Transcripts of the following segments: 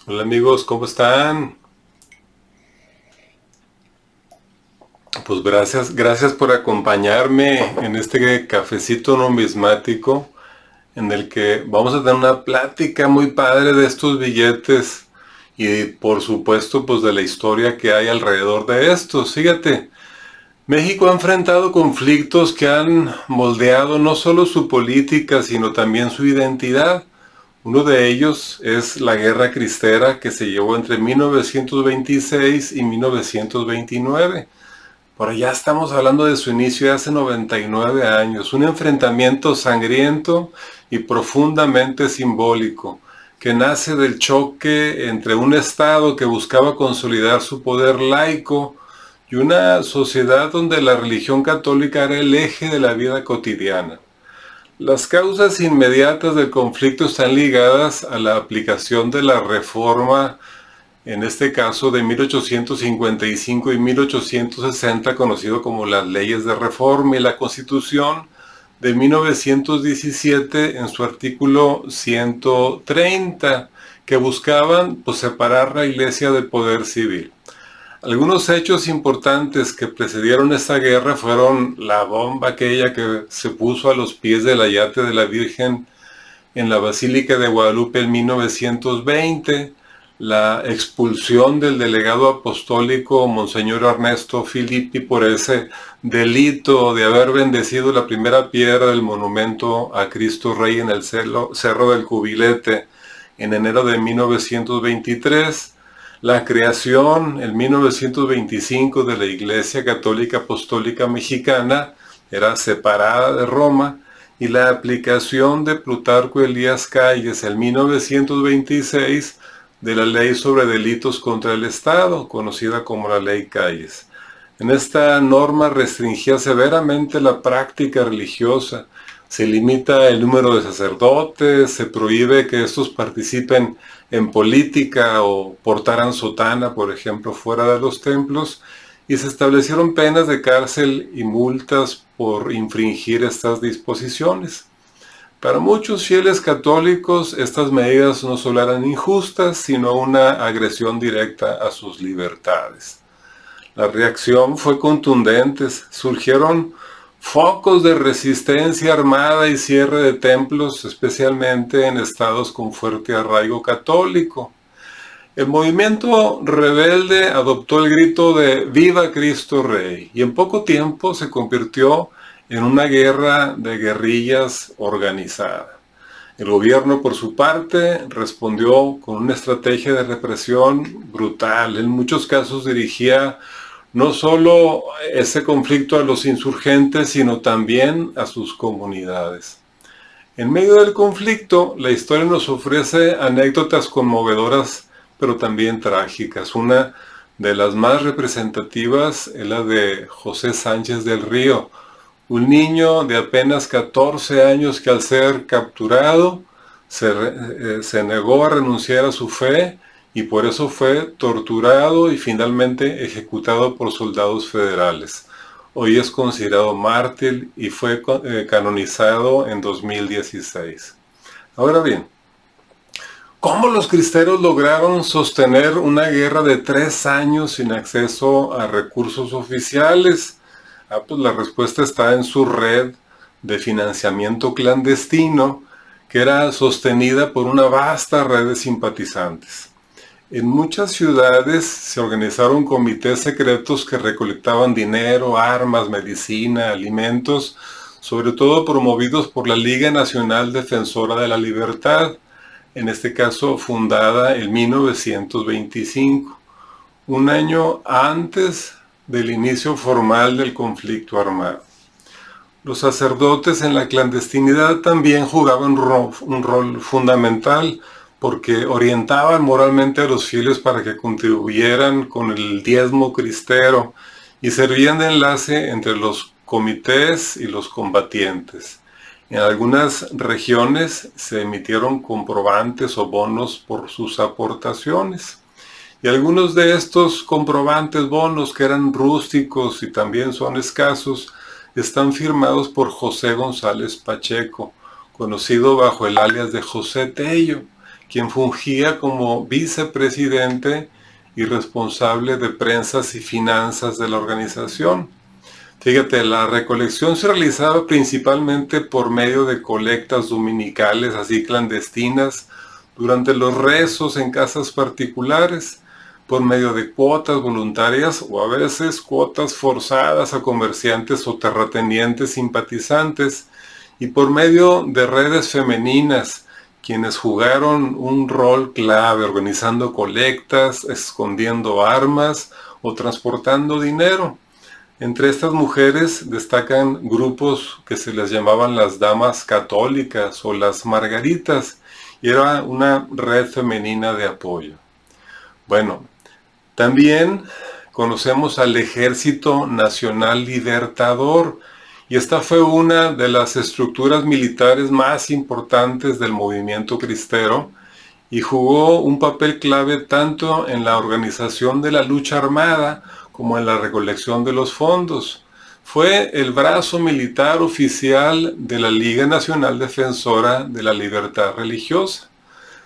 Hola amigos, ¿cómo están? Pues gracias por acompañarme en este cafecito numismático en el que vamos a tener una plática muy padre de estos billetes y por supuesto pues de la historia que hay alrededor de estos. Fíjate, México ha enfrentado conflictos que han moldeado no solo su política sino también su identidad. Uno de ellos es la Guerra Cristera que se llevó entre 1926 y 1929. Por allá estamos hablando de su inicio de hace 99 años, un enfrentamiento sangriento y profundamente simbólico, que nace del choque entre un Estado que buscaba consolidar su poder laico y una sociedad donde la religión católica era el eje de la vida cotidiana. Las causas inmediatas del conflicto están ligadas a la aplicación de la reforma, en este caso de 1855 y 1860, conocido como las leyes de reforma, y la Constitución de 1917 en su artículo 130, que buscaban pues, separar la iglesia del poder civil. Algunos hechos importantes que precedieron esta guerra fueron la bomba aquella que se puso a los pies del ayate de la Virgen en la Basílica de Guadalupe en 1920, la expulsión del delegado apostólico Monseñor Ernesto Filippi por ese delito de haber bendecido la primera piedra del monumento a Cristo Rey en el Cerro del Cubilete en enero de 1923, la creación en 1925 de la Iglesia Católica Apostólica Mexicana, era separada de Roma, y la aplicación de Plutarco Elías Calles en 1926 de la Ley sobre Delitos contra el Estado, conocida como la Ley Calles. En esta norma restringía severamente la práctica religiosa, se limita el número de sacerdotes, se prohíbe que estos participen en política o portaran sotana, por ejemplo, fuera de los templos, y se establecieron penas de cárcel y multas por infringir estas disposiciones. Para muchos fieles católicos, estas medidas no solo eran injustas, sino una agresión directa a sus libertades. La reacción fue contundente, surgieron focos de resistencia armada y cierre de templos, especialmente en estados con fuerte arraigo católico. El movimiento rebelde adoptó el grito de ¡Viva Cristo Rey! Y en poco tiempo se convirtió en una guerra de guerrillas organizada. El gobierno, por su parte, respondió con una estrategia de represión brutal. En muchos casos dirigía no solo ese conflicto a los insurgentes, sino también a sus comunidades. En medio del conflicto, la historia nos ofrece anécdotas conmovedoras, pero también trágicas. Una de las más representativas es la de José Sánchez del Río, un niño de apenas 14 años que al ser capturado se negó a renunciar a su fe y por eso fue torturado y finalmente ejecutado por soldados federales. Hoy es considerado mártir y fue canonizado en 2016. Ahora bien, ¿cómo los cristeros lograron sostener una guerra de 3 años sin acceso a recursos oficiales? Pues la respuesta está en su red de financiamiento clandestino, que era sostenida por una vasta red de simpatizantes. En muchas ciudades se organizaron comités secretos que recolectaban dinero, armas, medicina, alimentos, sobre todo promovidos por la Liga Nacional Defensora de la Libertad, en este caso fundada en 1925, un año antes del inicio formal del conflicto armado. Los sacerdotes en la clandestinidad también jugaban un rol fundamental porque orientaban moralmente a los fieles para que contribuyeran con el diezmo cristero y servían de enlace entre los comités y los combatientes. En algunas regiones se emitieron comprobantes o bonos por sus aportaciones. Y algunos de estos comprobantes, bonos que eran rústicos y también son escasos, están firmados por José González Pacheco, conocido bajo el alias de José Tello, quien fungía como vicepresidente y responsable de prensas y finanzas de la organización. Fíjate, la recolección se realizaba principalmente por medio de colectas dominicales, así clandestinas, durante los rezos en casas particulares, por medio de cuotas voluntarias o a veces cuotas forzadas a comerciantes o terratenientes simpatizantes, y por medio de redes femeninas, quienes jugaron un rol clave organizando colectas, escondiendo armas o transportando dinero. Entre estas mujeres destacan grupos que se les llamaban las damas católicas o las margaritas, y era una red femenina de apoyo. Bueno, también conocemos al Ejército Nacional Libertador, y esta fue una de las estructuras militares más importantes del movimiento cristero, y jugó un papel clave tanto en la organización de la lucha armada como en la recolección de los fondos. Fue el brazo militar oficial de la Liga Nacional Defensora de la Libertad Religiosa.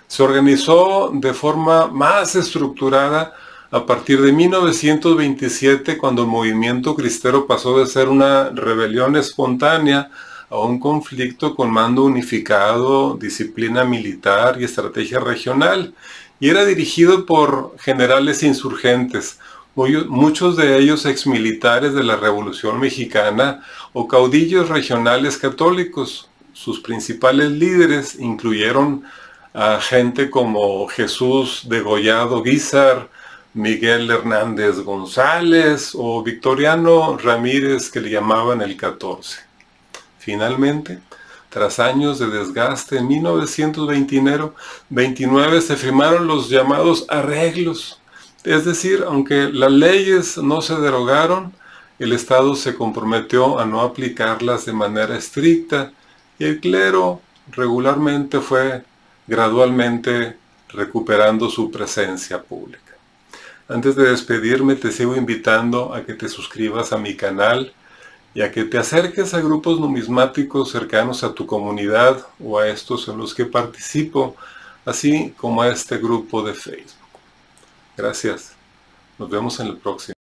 Se organizó de forma más estructurada a partir de 1927, cuando el movimiento cristero pasó de ser una rebelión espontánea a un conflicto con mando unificado, disciplina militar y estrategia regional, y era dirigido por generales insurgentes, muchos de ellos exmilitares de la Revolución Mexicana o caudillos regionales católicos. Sus principales líderes incluyeron a gente como Jesús Degollado Guízar, Miguel Hernández González o Victoriano Ramírez, que le llamaban el 14. Finalmente, tras años de desgaste, en 1929 se firmaron los llamados arreglos. Es decir, aunque las leyes no se derogaron, el Estado se comprometió a no aplicarlas de manera estricta, y el clero regularmente fue gradualmente recuperando su presencia pública. Antes de despedirme, te sigo invitando a que te suscribas a mi canal y a que te acerques a grupos numismáticos cercanos a tu comunidad o a estos en los que participo, así como a este grupo de Facebook. Gracias. Nos vemos en el próximo.